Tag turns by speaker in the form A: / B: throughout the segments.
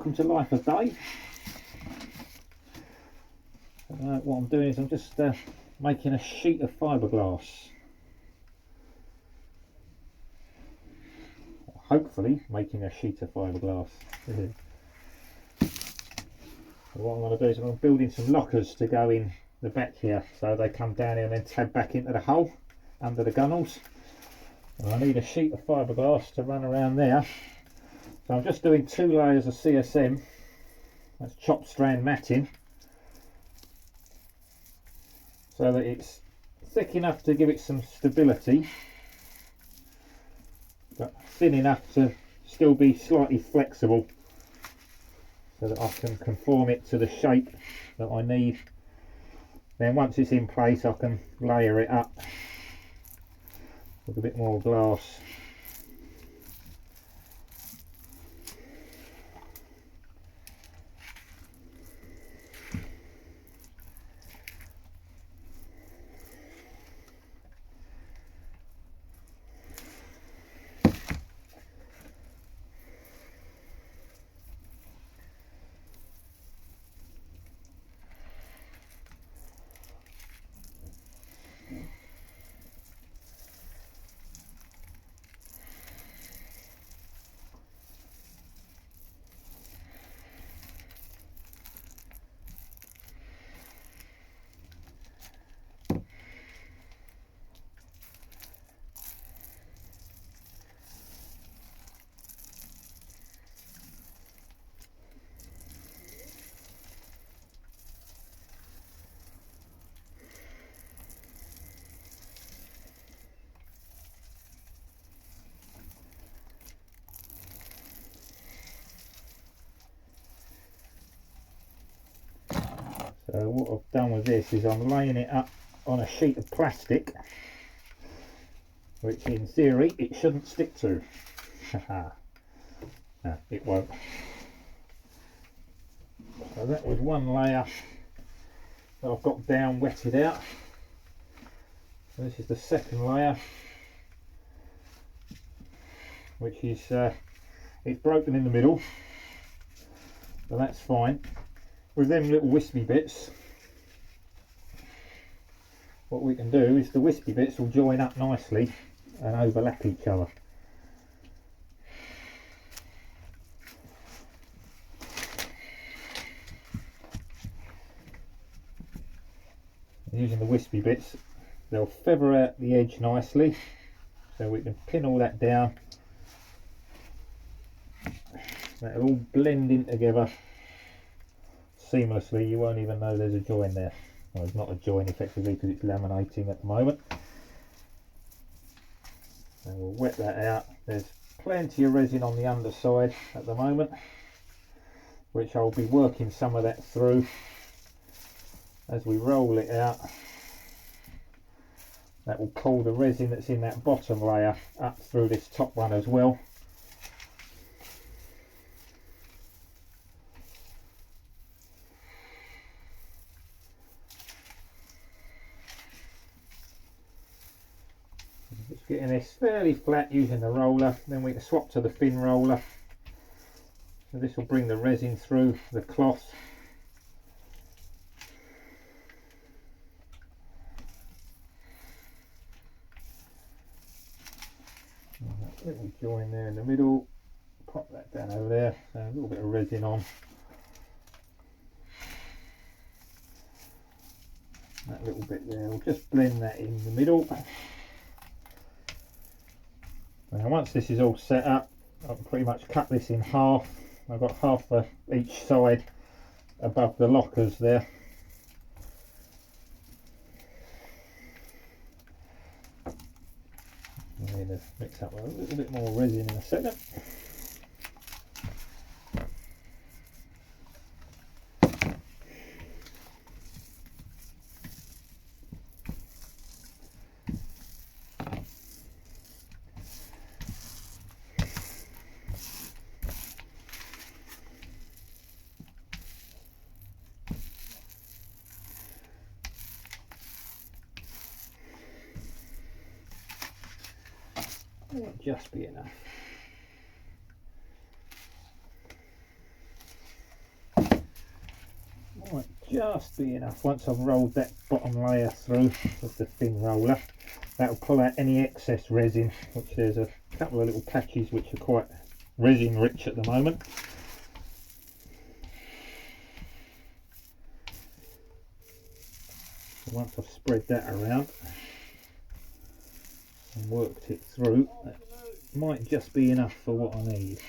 A: welcome to Life of Dave. What I'm doing is I'm just making a sheet of fiberglass. Hopefully making a sheet of fiberglass. What I'm going to do is I'm building some lockers to go in the back here, so they come down here and then tab back into the hole under the gunnels. And I need a sheet of fiberglass to run around there. So I'm just doing 2 layers of CSM, that's chopped strand matting, so that it's thick enough to give it some stability, but thin enough to still be slightly flexible, so that I can conform it to the shape that I need. Then once it's in place, I can layer it up with a bit more glass. So what I've done with this is I'm laying it up on a sheet of plastic, which in theory it shouldn't stick to. No, it won't. So that was one layer that I've got down wetted out. So this is the second layer, which is it's broken in the middle, so that's fine. With them little wispy bits, what we can do is the wispy bits will join up nicely and overlap each other. Using the wispy bits, they'll feather out the edge nicely, so we can pin all that down. That'll all blend in together seamlessly. You won't even know there's a join there. Well, it's not a join effectively because it's laminating at the moment. And we'll wet that out. There's plenty of resin on the underside at the moment, which I'll be working some of that through as we roll it out. That will pull the resin that's in that bottom layer up through this top one as well. Just getting this fairly flat using the roller, then we can swap to the thin roller. So this will bring the resin through the cloth. Little join there in the middle, pop that down over there, so a little bit of resin on. That little bit there, we'll just blend that in the middle. Now once this is all set up, I can pretty much cut this in half. I've got half for each side above the lockers there. I'm going to mix up a little bit more resin in a second. It'll just be enough. just be enough. Once I've rolled that bottom layer through with the thin roller, that'll pull out any excess resin, which there's a couple of little patches which are quite resin rich at the moment. So once I've spread that around and worked it through, that might just be enough for what I need.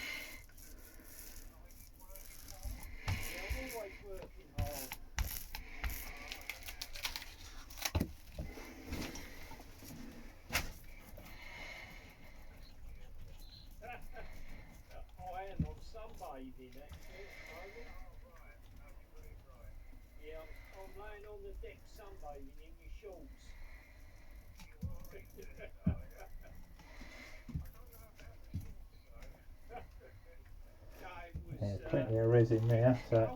A: Yeah, plenty of resin there, so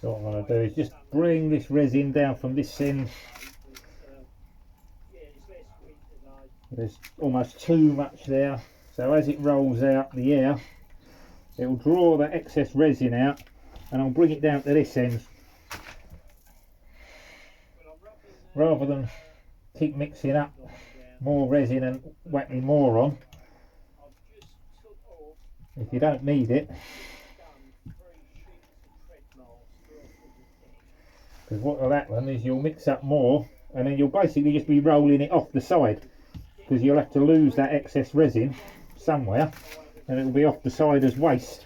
A: so what I'm going to do is just bring this resin down from this end. There's almost too much there, so as it rolls out the air, it will draw that excess resin out, and I'll bring it down to this end. Rather than keep mixing up more resin and whacking more on, if you don't need it, because what will happen is you'll mix up more and then you'll basically just be rolling it off the side, because you'll have to lose that excess resin somewhere and it will be off the side as waste.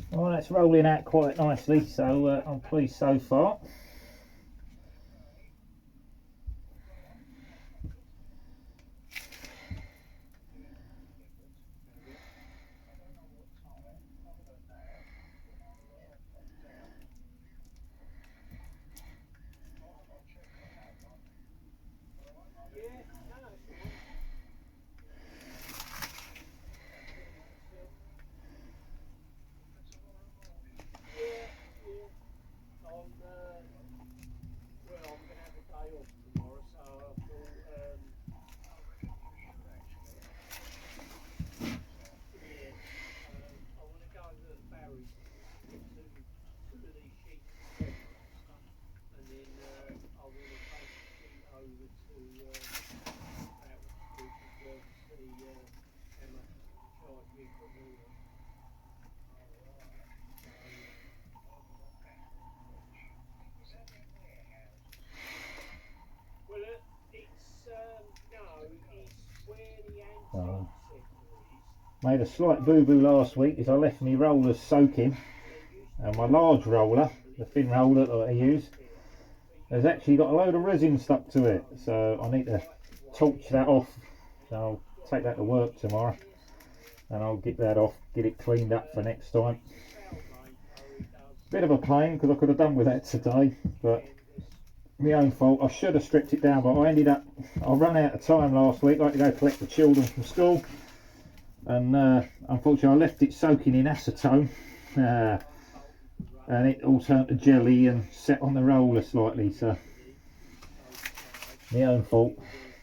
A: Well, that's rolling out quite nicely, so I'm pleased so far. Made a slight boo-boo last week as I left my rollers soaking, and my large roller, the thin roller that I use, has actually got a load of resin stuck to it, so I need to torch that off. So I'll take that to work tomorrow and I'll get that off, get it cleaned up for next time. Bit of a pain because I could have done with that today, but my own fault. I should have stripped it down, but I ran out of time last week. I had to go collect the children from school, and unfortunately I left it soaking in acetone, and it all turned to jelly and set on the roller slightly, so my own fault.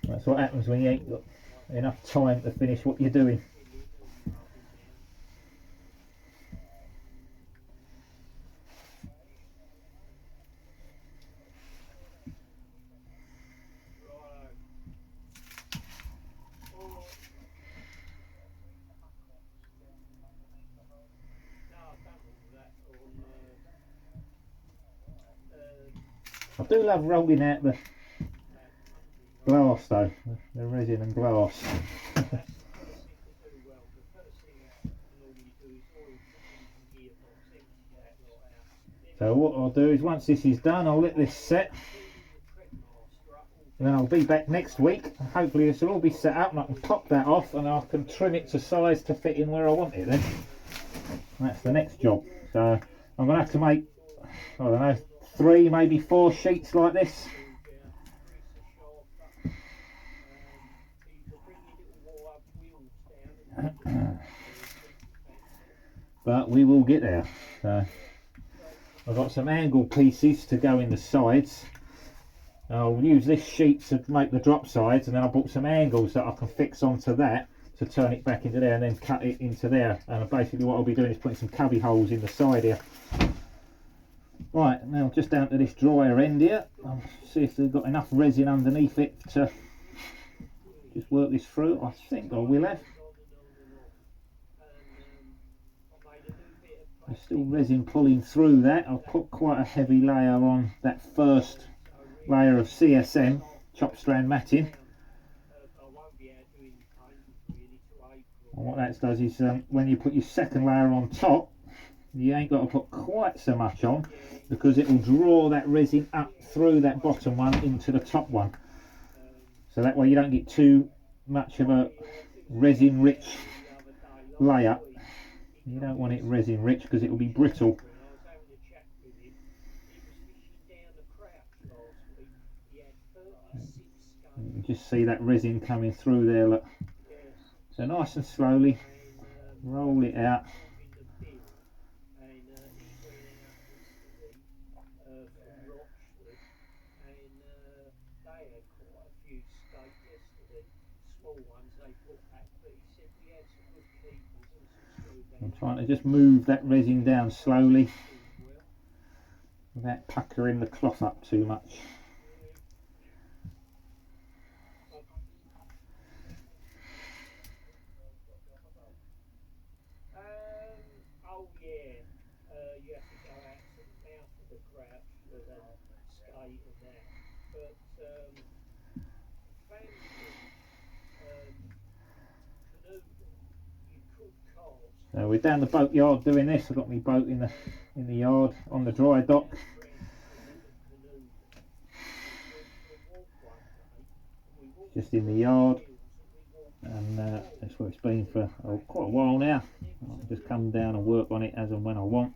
A: That's what happens when you ain't got enough time to finish what you're doing. I do love rolling out the glass though, the resin and glass. So what I'll do is, once this is done, I'll let this set, and then I'll be back next week. Hopefully this will all be set up and I can pop that off and I can trim it to size to fit in where I want it then. That's the next job. So I'm going to have to make, I don't know, 3 maybe 4 sheets like this. But we will get there. So I've got some angle pieces to go in the sides. I'll use this sheet to make the drop sides, and then I bought some angles that I can fix onto that to turn it back into there and then cut it into there. And basically what I'll be doing is putting some cubby holes in the side here. Right, now just down to this drier end here. I'll see if they've got enough resin underneath it to just work this through. I think I will have. There's still resin pulling through that. I'll put quite a heavy layer on that first layer of CSM, chopped strand matting. And what that does is when you put your second layer on top, you ain't got to put quite so much on, because it will draw that resin up through that bottom one into the top one. So that way you don't get too much of a resin rich layer. You don't want it resin rich because it will be brittle. You can just see that resin coming through there, look. So nice and slowly roll it out. I'm trying to just move that resin down slowly without puckering the cloth up too much. So we're down the boat yard doing this. I've got my boat in the yard on the dry dock. Just in the yard, and that's where it's been for quite a while now. I'll just come down and work on it as and when I want.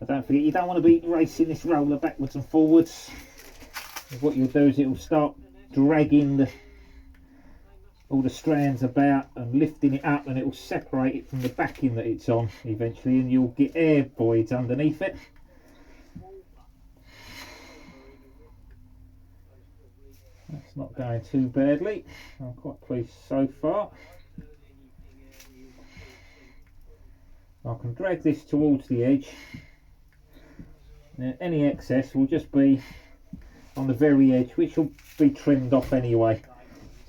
A: So don't forget, you don't want to be racing this roller backwards and forwards. What you'll do is it will start dragging all the strands about and lifting it up, and it will separate it from the backing that it's on eventually, and you'll get air voids underneath it. That's not going too badly. I'm quite pleased so far. I can drag this towards the edge. Now, any excess will just be on the very edge, which will be trimmed off anyway.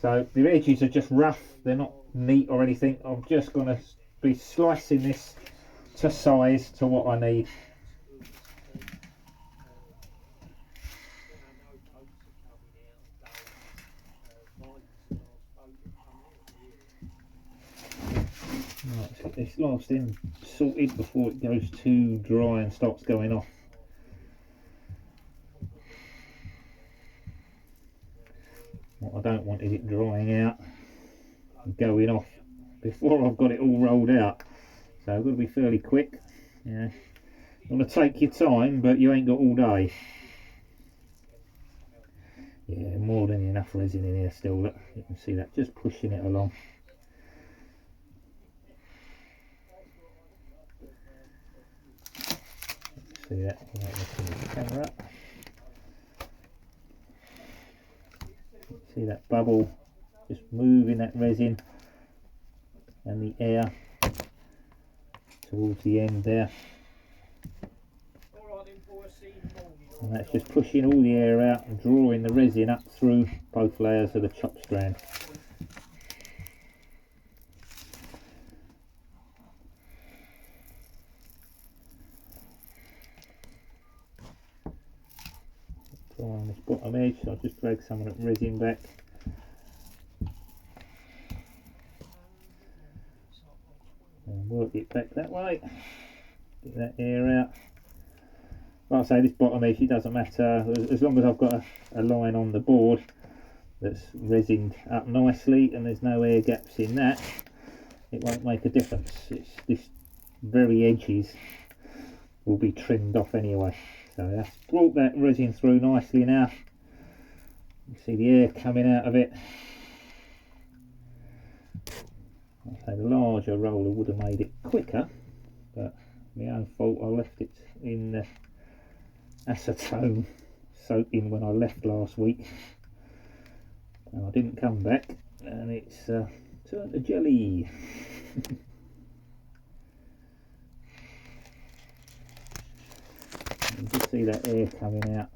A: So the edges are just rough, they're not neat or anything. I'm just going to be slicing this to size to what I need. Right, let's get this last end sorted before it goes too dry and starts going off. What I don't want is it drying out and going off before I've got it all rolled out. So I've got to be fairly quick. Yeah, you want to take your time, but you ain't got all day. Yeah, more than enough resin in here still. Look, you can see that just pushing it along. See that? Camera. See that bubble just moving that resin and the air towards the end there. And that's just pushing all the air out and drawing the resin up through both layers of the chop strand. On this bottom edge, so I'll just drag some of that resin back. And work it back that way. Get that air out. Like I say, this bottom edge, it doesn't matter, as long as I've got a line on the board that's resined up nicely and there's no air gaps in that, it won't make a difference. It's this very edges will be trimmed off anyway. So that's brought that resin through nicely now. You see the air coming out of it. I'd say the larger roller would have made it quicker, but my own fault, I left it in the acetone soaking when I left last week. And I didn't come back, and it's turned to jelly. You can just see that air coming out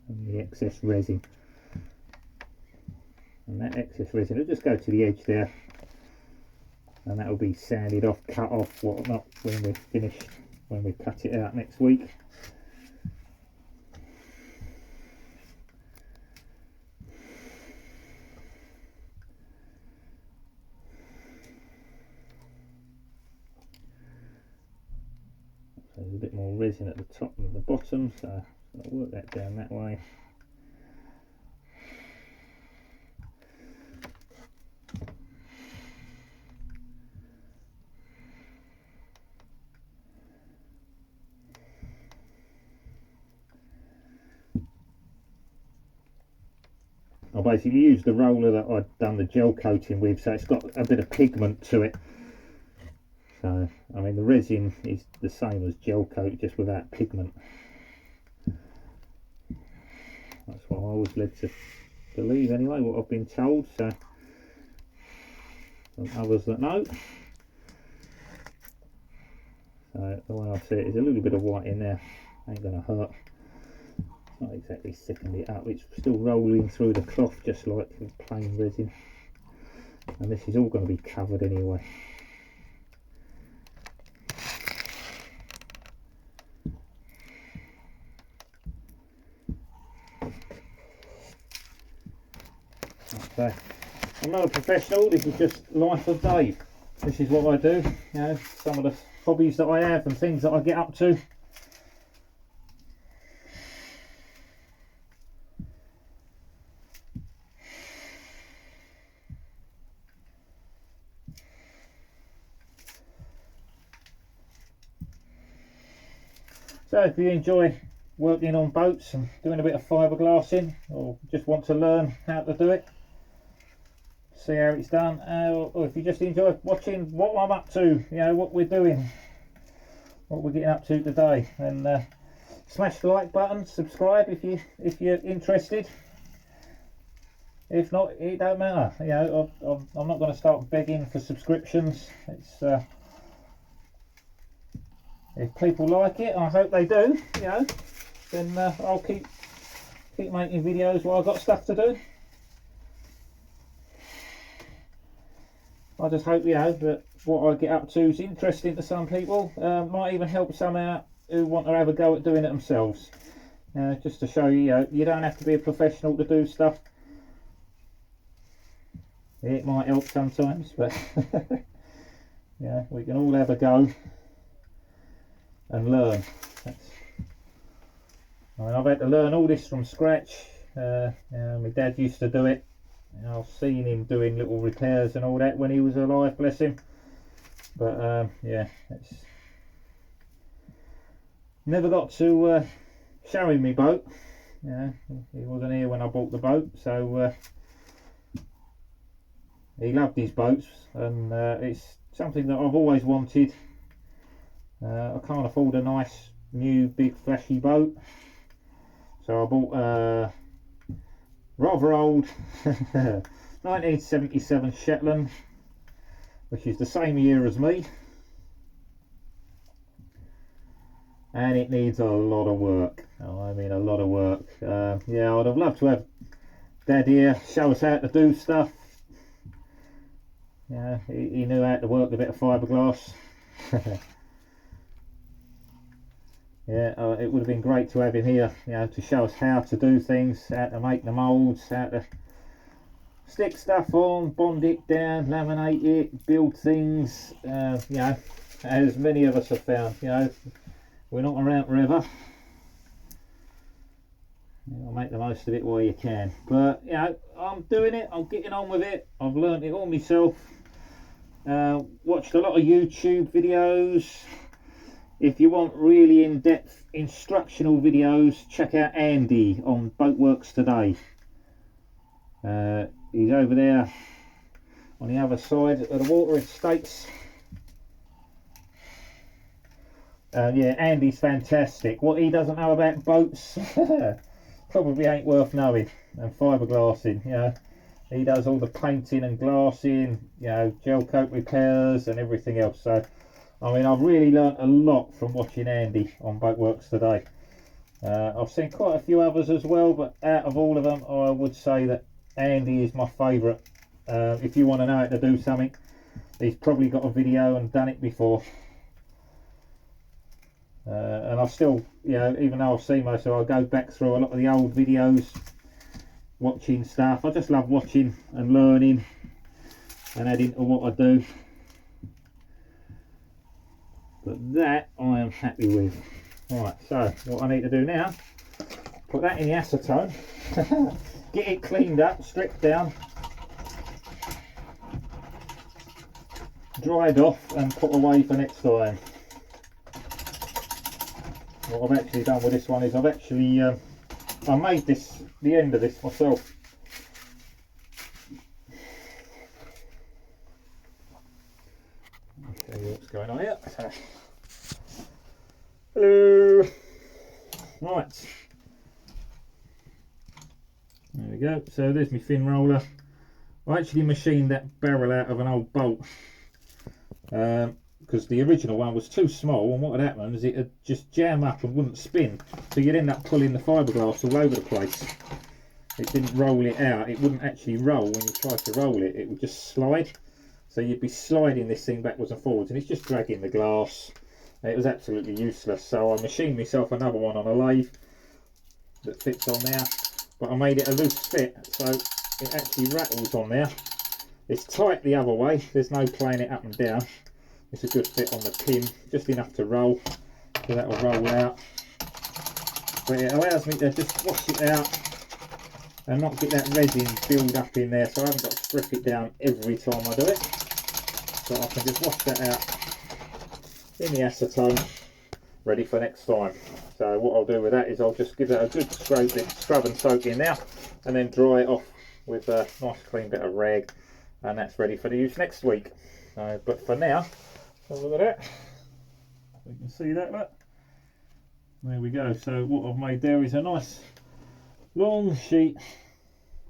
A: and the excess resin, and that excess resin will just go to the edge there, and that will be sanded off, cut off, whatnot when we're finished, when we cut it out next week. So there's a bit more resin at the top than the bottom, so I'll work that down that way. I basically used the roller that I'd done the gel coating with, so it's got a bit of pigment to it. So, I mean, the resin is the same as gel coat, just without pigment. That's what I was led to believe anyway, what I've been told, so some others that know. So the way I see it is a little bit of white in there, ain't going to hurt. It's not exactly thickened it up, it's still rolling through the cloth just like plain resin. And this is all going to be covered anyway. So, I'm not a professional, this is just life of Dave. This is what I do, you know, some of the hobbies that I have and things that I get up to. So if you enjoy working on boats and doing a bit of fiberglassing, or just want to learn how to do it, see how it's done, or if you just enjoy watching what I'm up to, you know, what we're doing, what we're getting up to today, then smash the like button, subscribe if you're interested. If not, it don't matter, you know, I'm not going to start begging for subscriptions. It's if people like it, I hope they do, you know, then I'll keep making videos while I've got stuff to do. I just hope, you know, that what I get up to is interesting to some people, might even help some out who want to have a go at doing it themselves. Just to show you, you know, you don't have to be a professional to do stuff. It might help sometimes, but yeah, we can all have a go and learn. I mean, I've had to learn all this from scratch. My dad used to do it. I've seen him doing little repairs and all that when he was alive, bless him. But yeah, it's never got to showing me boat. Yeah, he wasn't here when I bought the boat, so he loved his boats, and it's something that I've always wanted. I can't afford a nice new big flashy boat, so I bought a rather old 1977 Shetland, which is the same year as me, and it needs a lot of work. I mean a lot of work. Yeah, I'd have loved to have Dad here show us how to do stuff. Yeah, he knew how to work a bit of fiberglass. Yeah, it would have been great to have him here, you know, to show us how to do things, how to make the moulds, how to stick stuff on, bond it down, laminate it, build things. You know, as many of us have found, you know, we're not around forever. You'll make the most of it while you can. But, you know, I'm doing it, I'm getting on with it, I've learnt it all myself. Watched a lot of YouTube videos. If you want really in-depth instructional videos, check out Andy on Boatworks Today. He's over there on the other side of the water in States. Yeah, Andy's fantastic. What he doesn't know about boats probably ain't worth knowing. And fiberglassing, you know. He does all the painting and glassing, you know, gel coat repairs and everything else. So I mean, I've really learnt a lot from watching Andy on Boatworks Today. I've seen quite a few others as well, but out of all of them, I would say that Andy is my favourite. If you want to know how to do something, he's probably got a video and done it before. And I still, you know, even though I've seen most of it, I go back through a lot of the old videos, watching stuff. I just love watching and learning and adding to what I do. But that I am happy with. Right, so what I need to do now, put that in the acetone, get it cleaned up, stripped down, dried off and put away for next time. What I've actually done with this one is I've actually, I made this, the end of this myself. I'll show you what's going on here. Hello. Right. There we go. So there's my fin roller. I actually machined that barrel out of an old bolt because the original one was too small, and what had happened is it would just jam up and wouldn't spin, so you'd end up pulling the fiberglass all over the place. It didn't roll it out. It wouldn't actually roll when you tried to roll it. It would just slide. So you'd be sliding this thing backwards and forwards, and it's just dragging the glass. It was absolutely useless. So I machined myself another one on a lathe that fits on there, but I made it a loose fit, so it actually rattles on there. It's tight the other way. There's no playing it up and down. It's a good fit on the pin, just enough to roll, so that will roll out. But it allows me to just wash it out and not get that resin build up in there, so I haven't got to strip it down every time I do it. So I can just wash that out in the acetone, ready for next time. So what I'll do with that is I'll just give that a good scrub and soak in now, and then dry it off with a nice clean bit of rag, and that's ready for the use next week. But for now, have a look at that. You can see that, look. There we go. So what I've made there is a nice long sheet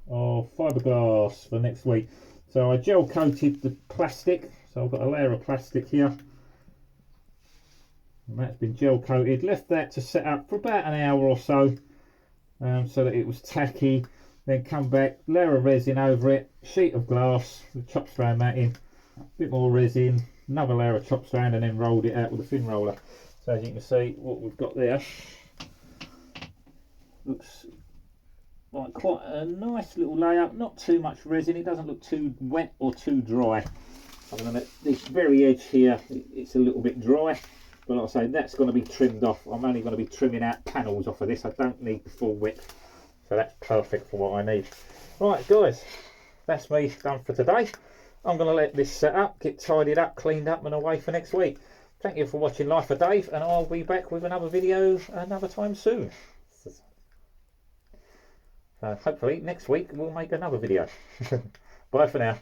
A: of fiberglass for next week. So I gel coated the plastic, so I've got a layer of plastic here, and that's been gel coated. Left that to set up for about an hour or so, so that it was tacky. Then come back, layer of resin over it, sheet of glass with chop strand matting, a bit more resin, another layer of chop strand, and then rolled it out with a fin roller. So as you can see, what we've got there looks like quite a nice little layout. Not too much resin, it doesn't look too wet or too dry. I'm going to, this very edge here, it's a little bit dry, but like I say, that's going to be trimmed off. I'm only going to be trimming out panels off of this. I don't need the full width, so that's perfect for what I need. Right guys, that's me done for today. I'm going to let this set up, get tidied up, cleaned up, and away for next week. Thank you for watching Life of Dave, and I'll be back with another video another time soon. So hopefully next week we'll make another video. Bye for now.